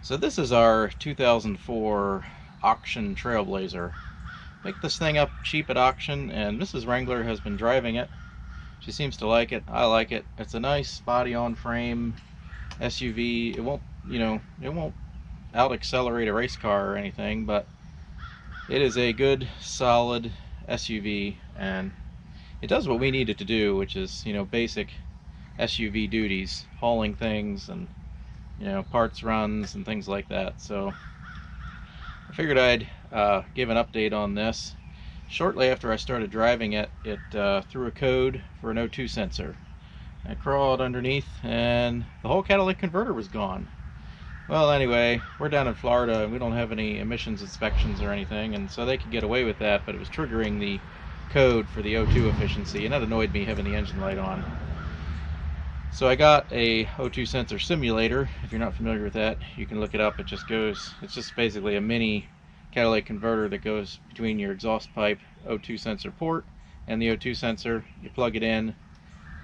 So this is our 2004 auction Trailblazer. Picked this thing up cheap at auction, and Mrs. Wrangler has been driving it. She seems to like it. I like it. It's a nice body-on-frame SUV. It won't, it won't out-accelerate a race car or anything, but it is a good, solid SUV, and it does what we need it to do, which is, basic SUV duties, hauling things and parts runs and things like that. So I figured I'd give an update on this. Shortly after I started driving it, it threw a code for an O2 sensor. I crawled underneath and the whole catalytic converter was gone. Well, anyway, we're down in Florida and we don't have any emissions inspections or anything, and so they could get away with that, but it was triggering the code for the O2 efficiency, and that annoyed me having the engine light on. So I got a O2 sensor simulator. If you're not familiar with that, you can look it up. It's just basically a mini catalytic converter that goes between your exhaust pipe O2 sensor port and the O2 sensor. You plug it in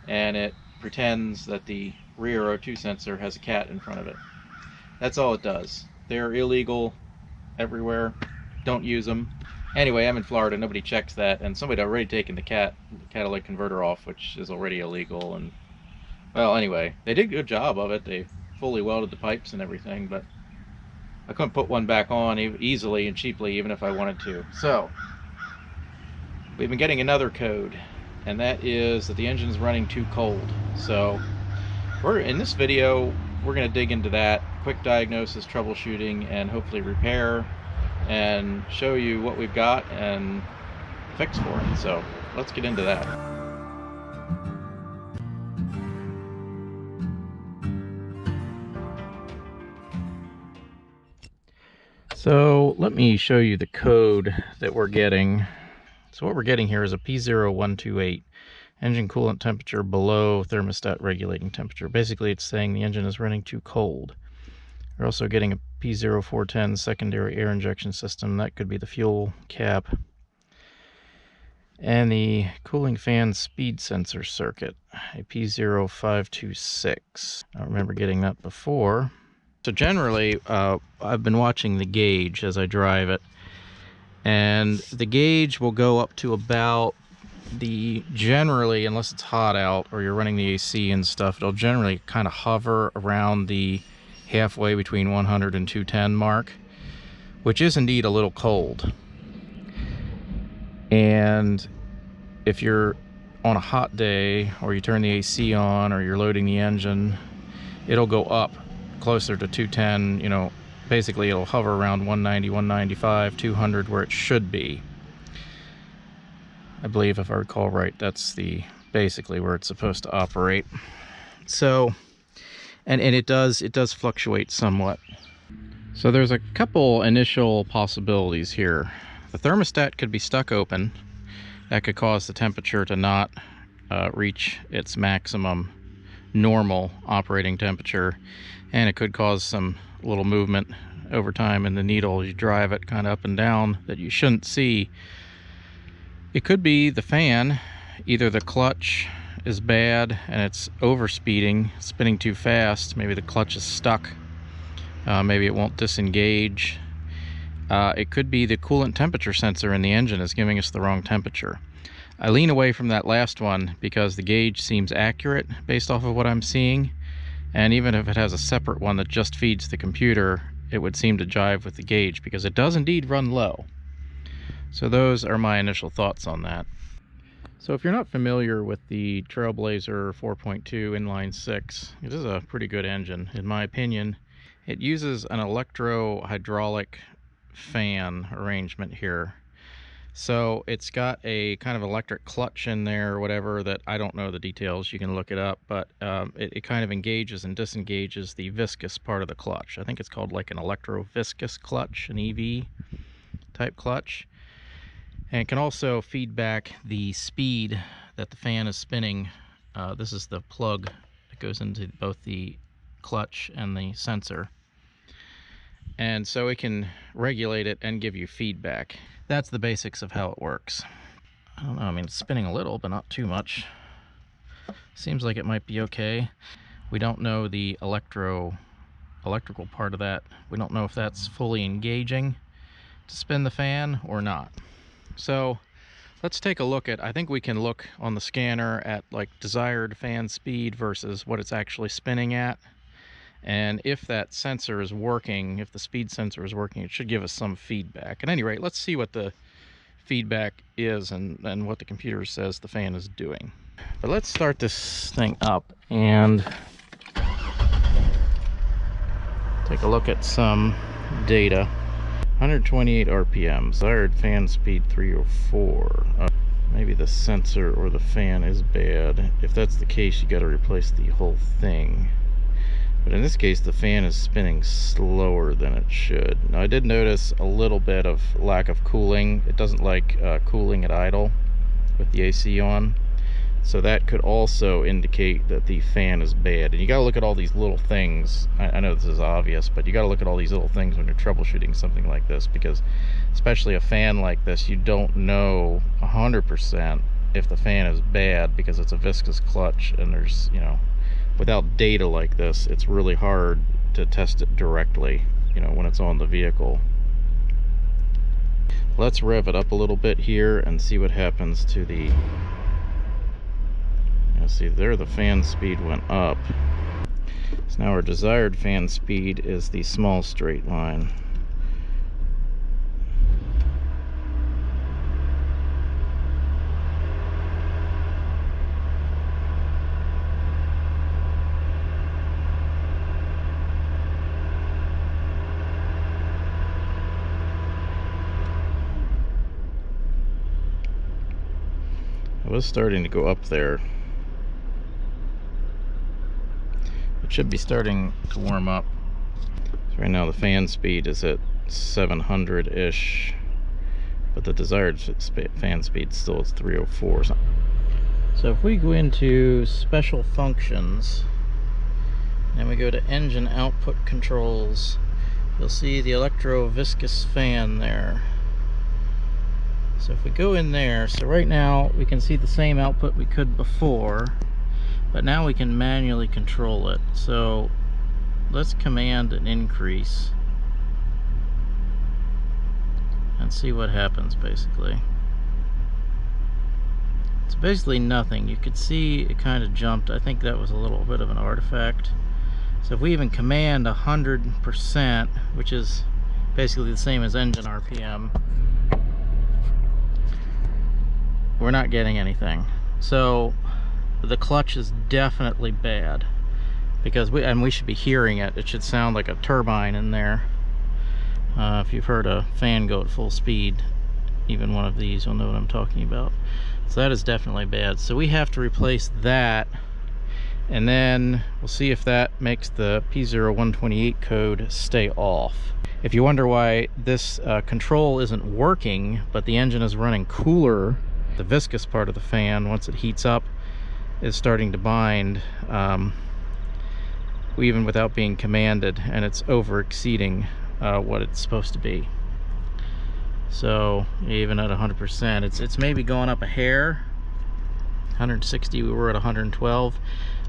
and it pretends that the rear O2 sensor has a cat in front of it. That's all it does. They're illegal everywhere. Don't use them. Anyway, I'm in Florida. Nobody checks that, and somebody had already taken the catalytic converter off, which is already illegal. And well, anyway, they did a good job of it. They fully welded the pipes and everything, but I couldn't put one back on easily and cheaply, even if I wanted to. So we've been getting another code, and that is that the engine's running too cold. So in this video, we're going to dig into that, quick diagnosis, troubleshooting, and hopefully repair, and show you what we've got and fix for it. So let's get into that. So let me show you the code that we're getting. So what we're getting here is a P0128, engine coolant temperature below thermostat regulating temperature. Basically it's saying the engine is running too cold. We're also getting a P0410 secondary air injection system. That could be the fuel cap. And the cooling fan speed sensor circuit, a P0526. I remember getting that before. So generally, I've been watching the gauge as I drive it, and the gauge will go up to about generally, unless it's hot out or you're running the AC and stuff, it'll generally kind of hover around the halfway between 100 and 210 mark, which is indeed a little cold. And if you're on a hot day or you turn the AC on or you're loading the engine, it'll go up closer to 210. Basically it'll hover around 190, 195, 200 where it should be. I believe, if I recall right, that's basically where it's supposed to operate. So and it does fluctuate somewhat. So there's a couple initial possibilities here. The thermostat could be stuck open. That could cause the temperature to not reach its maximum normal operating temperature, and it could cause some little movement over time in the needle as you drive it kind of up and down that you shouldn't see. It could be the fan. Either the clutch is bad and it's overspeeding, spinning too fast. Maybe the clutch is stuck. Maybe it won't disengage. It could be the coolant temperature sensor in the engine is giving us the wrong temperature. I lean away from that last one because the gauge seems accurate based off of what I'm seeing, and even if it has a separate one that just feeds the computer, it would seem to jive with the gauge because it does indeed run low. So those are my initial thoughts on that. So if you're not familiar with the Trailblazer 4.2 inline 6, it is a pretty good engine in my opinion. It uses an electro-hydraulic fan arrangement here. So it's got a kind of electric clutch in there or whatever that I don't know the details, you can look it up, but it kind of engages and disengages the viscous part of the clutch. I think it's called like an electro-viscous clutch, an EV type clutch. And it can also feed back the speed that the fan is spinning. This is the plug that goes into both the clutch and the sensor. And so it can regulate it and give you feedback. That's the basics of how it works. I don't know, I mean, it's spinning a little, but not too much. Seems like it might be okay. We don't know the electrical electrical part of that. We don't know if that's fully engaging to spin the fan or not. So let's take a look at, I think we can look on the scanner at like desired fan speed versus what it's actually spinning at. And if that sensor is working, if the speed sensor is working, it should give us some feedback. At any rate, let's see what the feedback is and what the computer says the fan is doing. But let's start this thing up and take a look at some data. 128 RPM, desired fan speed 304. Maybe the sensor or the fan is bad. If that's the case, you got to replace the whole thing. But in this case, the fan is spinning slower than it should. Now, I did notice a little bit of lack of cooling. It doesn't like cooling at idle with the AC on. So that could also indicate that the fan is bad. And you got to look at all these little things. I know this is obvious, but you got to look at all these little things when you're troubleshooting something like this, because especially a fan like this, you don't know 100% if the fan is bad because it's a viscous clutch, and there's, you know, without data like this, it's really hard to test it directly, you know, when it's on the vehicle. Let's rev it up a little bit here and see what happens to the, see there, the fan speed went up. So now our desired fan speed is the small straight line. It was starting to go up there. It should be starting to warm up. So right now the fan speed is at 700-ish, but the desired fan speed still is 304. So if we go into special functions and we go to engine output controls, you'll see the electro-viscous fan there. So if we go in there, so right now we can see the same output we could before, but now we can manually control it. So let's command an increase and see what happens. Basically, it's basically nothing. You could see it kind of jumped. I think that was a little bit of an artifact. So if we even command 100%, which is basically the same as engine RPM, we're not getting anything. So the clutch is definitely bad, because we should be hearing it. It should sound like a turbine in there. If you've heard a fan go at full speed, even one of these, you'll know what I'm talking about. So that is definitely bad. So we have to replace that, and then we'll see if that makes the P0128 code stay off. If you wonder why this control isn't working, but the engine is running cooler, the viscous part of the fan, once it heats up, is starting to bind, even without being commanded, and it's over exceeding what it's supposed to be. So even at 100%, it's maybe going up a hair. 160, we were at 112,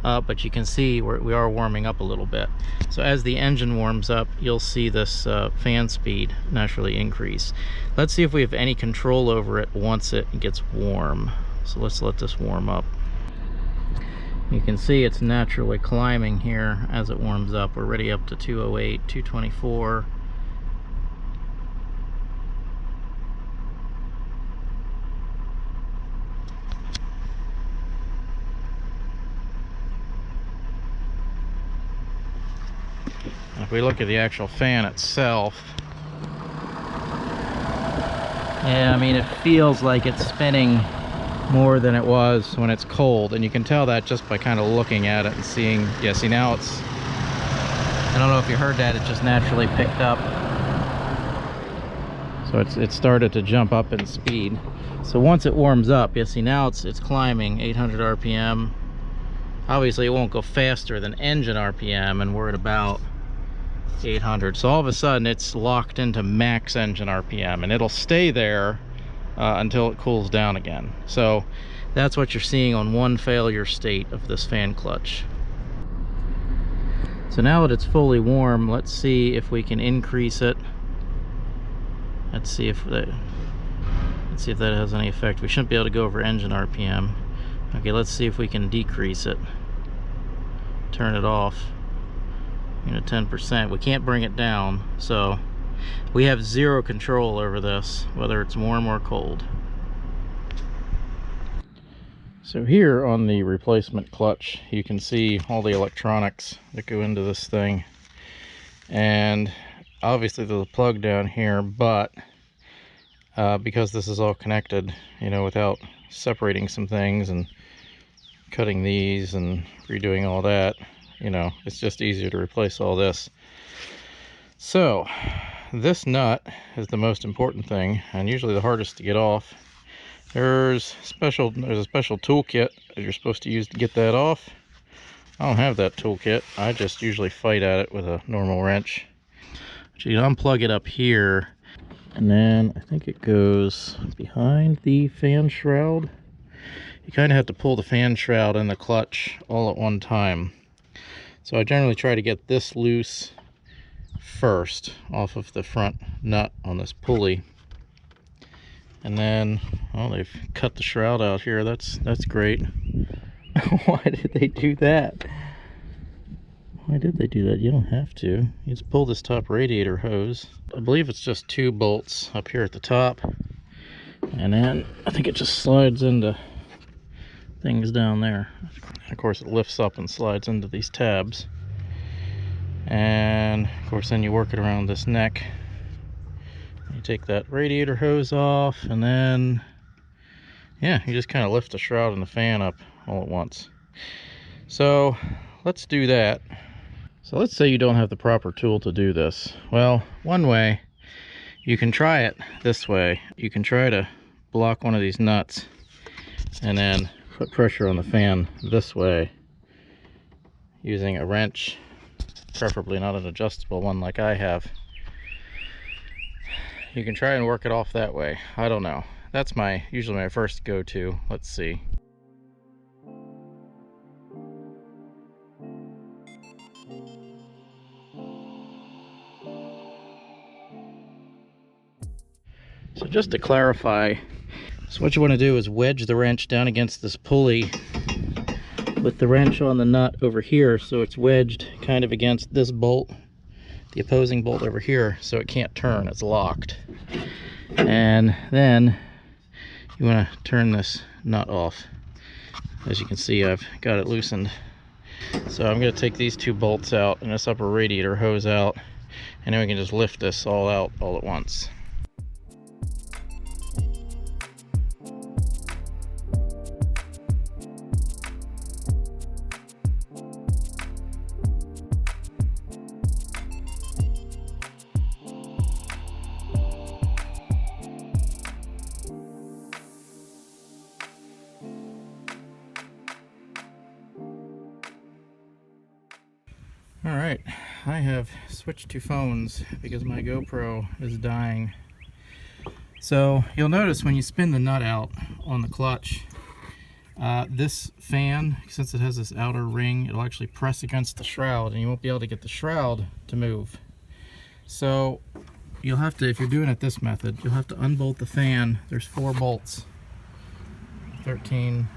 but you can see we are warming up a little bit. So as the engine warms up, you'll see this fan speed naturally increase. Let's see if we have any control over it once it gets warm. So let's let this warm up. You can see it's naturally climbing here as it warms up. We're already up to 208, 224. If we look at the actual fan itself, yeah, I mean, it feels like it's spinning more than it was when it's cold, and you can tell that just by kind of looking at it and seeing, yeah, see now it's, I don't know if you heard that, it just naturally picked up. So it started to jump up in speed. So once it warms up, you see now it's climbing 800 RPM. Obviously it won't go faster than engine RPM, and we're at about 800. So all of a sudden it's locked into max engine RPM, and it'll stay there until it cools down again. So that's what you're seeing on one failure state of this fan clutch. So now that it's fully warm, let's see if we can increase it. Let's see if that has any effect. We shouldn't be able to go over engine RPM. Okay, let's see if we can decrease it. Turn it off. 10%. We can't bring it down, so we have zero control over this, whether it's warm or cold. So here on the replacement clutch, you can see all the electronics that go into this thing. And obviously there's a plug down here, but because this is all connected, without separating some things and cutting these and redoing all that, it's just easier to replace all this. So this nut is the most important thing, and usually the hardest to get off. There's a special toolkit that you're supposed to use to get that off. I don't have that toolkit. I just usually fight at it with a normal wrench. So you unplug it up here, and then I think it goes behind the fan shroud. You kind of have to pull the fan shroud and the clutch all at one time. So I generally try to get this loose first off of the front nut on this pulley. And then, oh, they've cut the shroud out here. That's great. Why did they do that? Why did they do that? You don't have to. You just pull this top radiator hose. I believe it's just 2 bolts up here at the top. And then I think it just slides into things down there. Of course, it lifts up and slides into these tabs. And of course, then you work it around this neck. You take that radiator hose off, and then, yeah, you just kind of lift the shroud and the fan up all at once. So let's do that. So let's say you don't have the proper tool to do this. Well, one way, you can try it this way. You can try to block one of these nuts and then put pressure on the fan this way using a wrench, preferably not an adjustable one like I have. You can try and work it off that way. I don't know. That's usually my first go-to. Let's see. So just to clarify, so what you want to do is wedge the wrench down against this pulley with the wrench on the nut over here, so it's wedged kind of against this bolt, the opposing bolt over here, so it can't turn, it's locked. And then you want to turn this nut off. As you can see, I've got it loosened. So I'm going to take these 2 bolts out and this upper radiator hose out, and then we can just lift this all out all at once. Alright, I have switched to phones because my GoPro is dying. So you'll notice when you spin the nut out on the clutch, this fan, since it has this outer ring, it'll actually press against the shroud and you won't be able to get the shroud to move. So you'll have to, if you're doing it this method, you'll have to unbolt the fan. There's 4 bolts, 13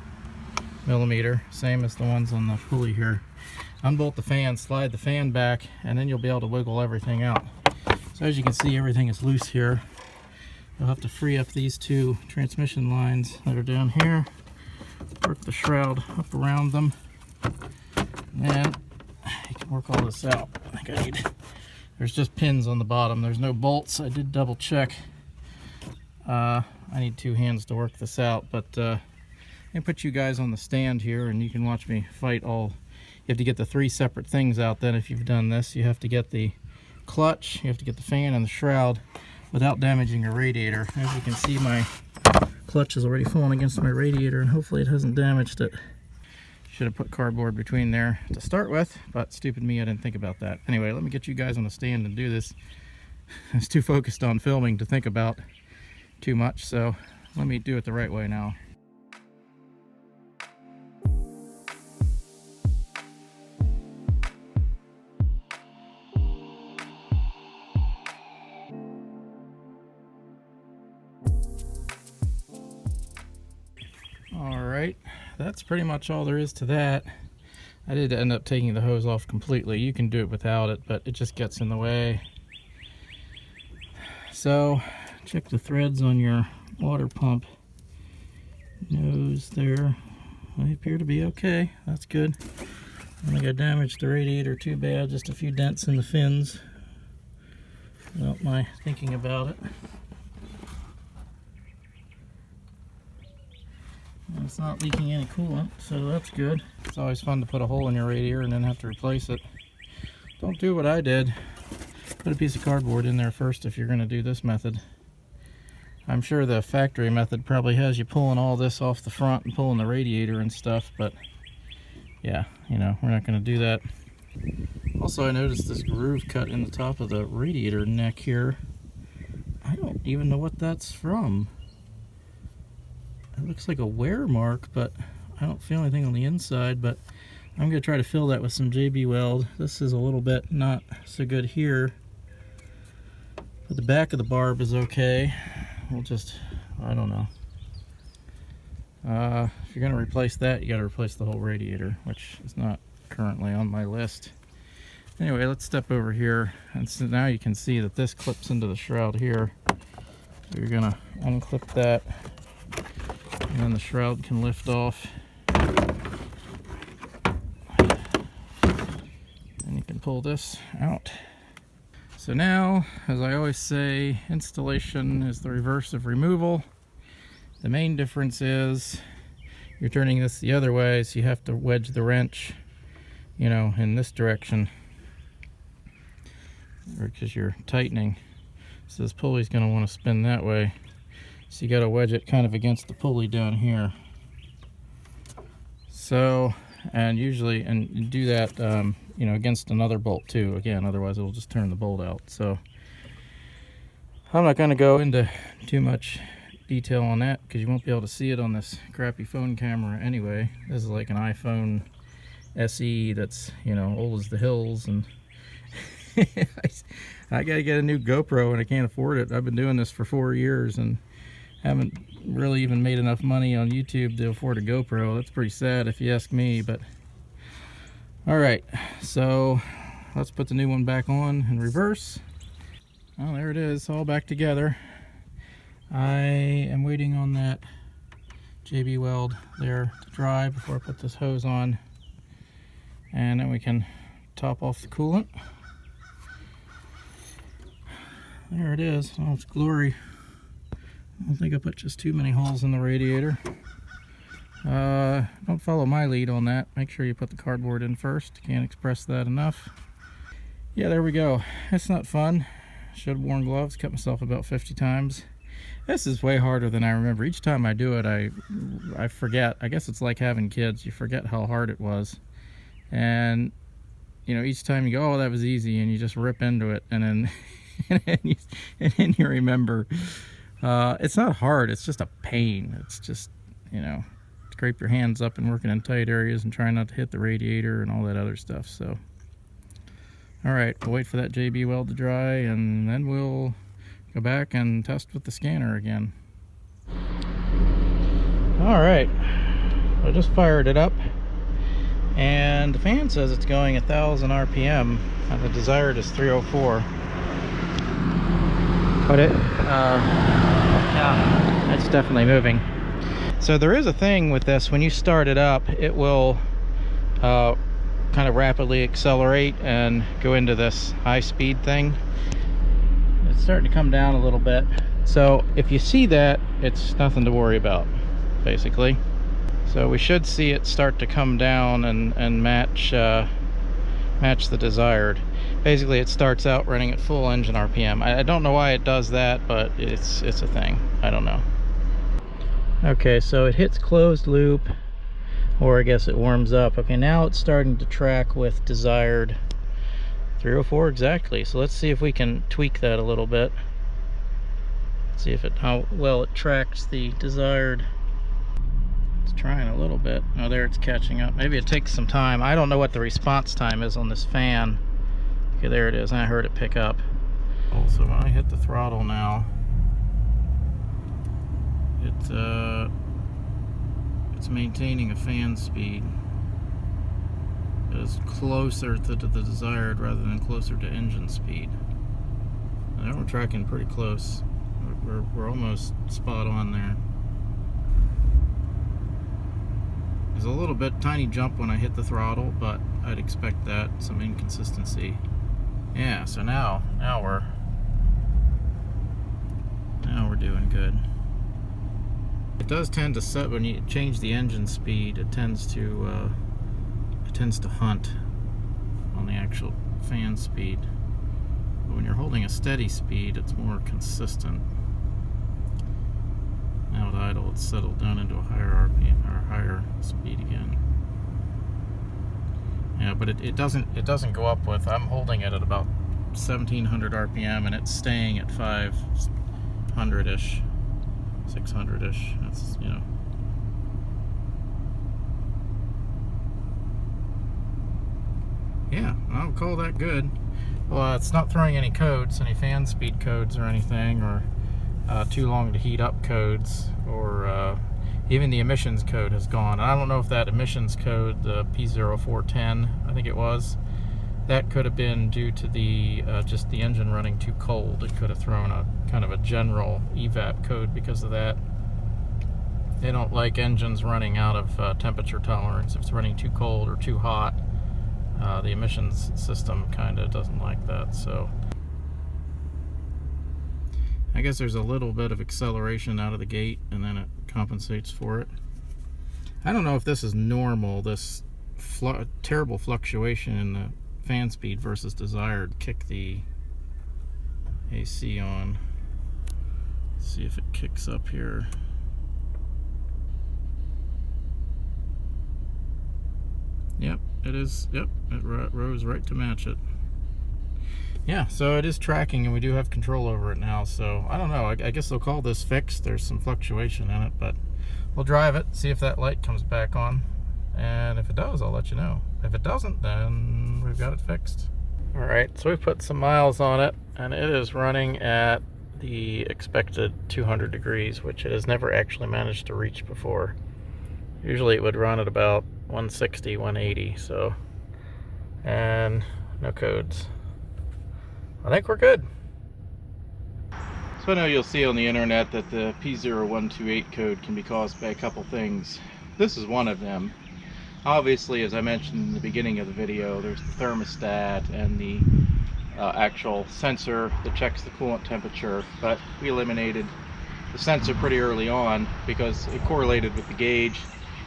millimeter, same as the ones on the pulley here. Unbolt the fan, slide the fan back, and then you'll be able to wiggle everything out. So as you can see, everything is loose here. You'll have to free up these 2 transmission lines that are down here, work the shroud up around them, and then you can work all this out. I think there's just pins on the bottom. There's no bolts. I did double check. I need 2 hands to work this out, but I can put you guys on the stand here and you can watch me fight all. You have to get the 3 separate things out. Then if you've done this, you have to get the clutch, you have to get the fan and the shroud without damaging your radiator. As you can see, my clutch is already falling against my radiator and hopefully it hasn't damaged it. Should have put cardboard between there to start with, but stupid me, I didn't think about that. Anyway, let me get you guys on the stand and do this. I was too focused on filming to think about too much, so let me do it the right way now. Alright, that's pretty much all there is to that. I did end up taking the hose off completely. You can do it without it, but it just gets in the way. So, check the threads on your water pump nose there. They appear to be okay. That's good. I don't think I damaged the radiator too bad, just a few dents in the fins without my thinking about it. And it's not leaking any coolant, so that's good. It's always fun to put a hole in your radiator and then have to replace it. Don't do what I did. Put a piece of cardboard in there first if you're going to do this method. I'm sure the factory method probably has you pulling all this off the front and pulling the radiator and stuff, but yeah, you know, we're not going to do that. Also, I noticed this groove cut in the top of the radiator neck here. I don't even know what that's from. It looks like a wear mark, but I don't feel anything on the inside, but I'm going to try to fill that with some JB Weld. This is a little bit not so good here, but the back of the barb is okay. We'll just, I don't know. If you're going to replace that, you got to replace the whole radiator, which is not currently on my list. Anyway, let's step over here, and so now you can see that this clips into the shroud here. So you're going to unclip that, and then the shroud can lift off. And you can pull this out. So now, as I always say, installation is the reverse of removal. The main difference is you're turning this the other way, so you have to wedge the wrench, you know, in this direction, or because you're tightening. So this pulley's going to want to spin that way. So you got to wedge it kind of against the pulley down here. So, and usually, and you do that, you know, against another bolt too. Again, otherwise it'll just turn the bolt out. So I'm not going to go into too much detail on that because you won't be able to see it on this crappy phone camera anyway. This is like an iPhone SE that's, you know, old as the hills, and I gotta get a new GoPro and I can't afford it. I've been doing this for 4 years and haven't really even made enough money on YouTube to afford a GoPro. That's pretty sad if you ask me, but alright, so let's put the new one back on in reverse. Oh, there it is, all back together. I am waiting on that JB Weld there to dry before I put this hose on, and then we can top off the coolant. There it is. Oh, it's glory. I don't think I put just too many holes in the radiator. Don't follow my lead on that. Make sure you put the cardboard in first. Can't express that enough. Yeah, there we go. It's not fun. Should have worn gloves. Cut myself about 50 times. This is way harder than I remember. Each time I do it, I forget. I guess it's like having kids. You forget how hard it was. And, you know, each time you go, oh, that was easy, and you just rip into it, and then, and then you remember. It's not hard. It's just a pain. It's just, you know, scrape your hands up and working in tight areas and trying not to hit the radiator and all that other stuff. So, all right, we'll wait for that JB Weld to dry, and then we'll go back and test with the scanner again. All right, I just fired it up, and the fan says it's going 1,000 RPM, and the desired is 304. But yeah, it's definitely moving. So there is a thing with this: when you start it up, it will kind of rapidly accelerate and go into this high speed thing. It's starting to come down a little bit. So if you see that, it's nothing to worry about, basically. So we should see it start to come down and match the desired. Basically, it starts out running at full engine RPM. I don't know why it does that, but it's a thing. I don't know. Okay, so it hits closed loop, or I guess it warms up. Okay, now it's starting to track with desired 304 exactly. So let's see if we can tweak that a little bit. See if how well it tracks the desired. It's trying a little bit. Oh, there it's catching up. Maybe it takes some time. I don't know what the response time is on this fan. Okay, there it is. I heard it pick up. So when I hit the throttle now, it's it's maintaining a fan speed that is closer to the desired rather than closer to engine speed. Now we're tracking pretty close. We're almost spot on there. There's a little bit tiny jump when I hit the throttle, but I'd expect that, some inconsistency. Yeah, so now we're doing good. It does tend to set when you change the engine speed. It tends to hunt on the actual fan speed. But when you're holding a steady speed, it's more consistent. Now at idle, it's settled down into a higher RPM or higher speed again. Yeah, but it doesn't go up with. I'm holding it at about 1700 RPM, and it's staying at 500-ish, 600-ish. That's, you know. Yeah, I'll call that good. Well, it's not throwing any codes, any fan speed codes or anything, or too long to heat up codes, or even the emissions code has gone. I don't know if that emissions code, the P0410, I think it was, that could have been due to the just the engine running too cold. It could have thrown a kind of a general evap code because of that. They don't like engines running out of temperature tolerance. If it's running too cold or too hot, the emissions system kind of doesn't like that. So I guess there's a little bit of acceleration out of the gate, and then it compensates for it. I don't know if this is normal, this terrible fluctuation in the fan speed versus desired. Kick the AC on. Let's see if it kicks up here. Yep, it is. Yep, it rose right to match it. Yeah, so it is tracking, and we do have control over it now. So I don't know. I guess they'll call this fixed. There's some fluctuation in it, but we'll drive it, see if that light comes back on. And if it does, I'll let you know. If it doesn't, then we've got it fixed. All right, so we put some miles on it, and it is running at the expected 200 degrees, which it has never actually managed to reach before. Usually it would run at about 160, 180, so, and no codes. I think we're good. So I know you'll see on the internet that the P0128 code can be caused by a couple things. This is one of them. Obviously, as I mentioned in the beginning of the video, there's the thermostat and the actual sensor that checks the coolant temperature, but we eliminated the sensor pretty early on because it correlated with the gauge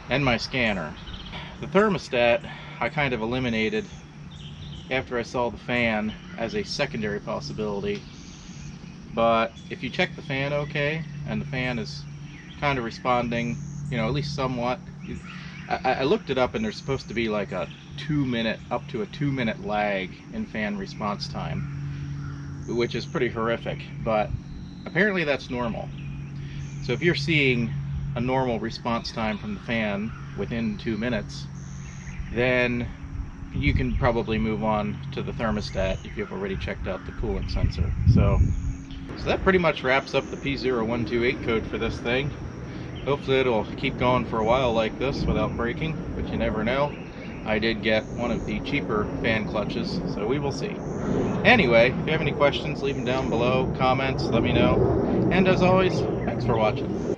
and my scanner. The thermostat I kind of eliminated after I saw the fan as a secondary possibility, but if you check the fan okay, and the fan is kind of responding, you know, at least somewhat. I looked it up, and there's supposed to be like a 2-minute, up to a 2-minute lag in fan response time, which is pretty horrific, but apparently that's normal. So if you're seeing a normal response time from the fan within 2 minutes, then you can probably move on to the thermostat if you've already checked out the coolant sensor. So that pretty much wraps up the P0128 code for this thing. Hopefully it'll keep going for a while like this without breaking, but you never know. I did get one of the cheaper fan clutches, so we will see. Anyway, if you have any questions, leave them down below, comments, let me know. And as always, thanks for watching.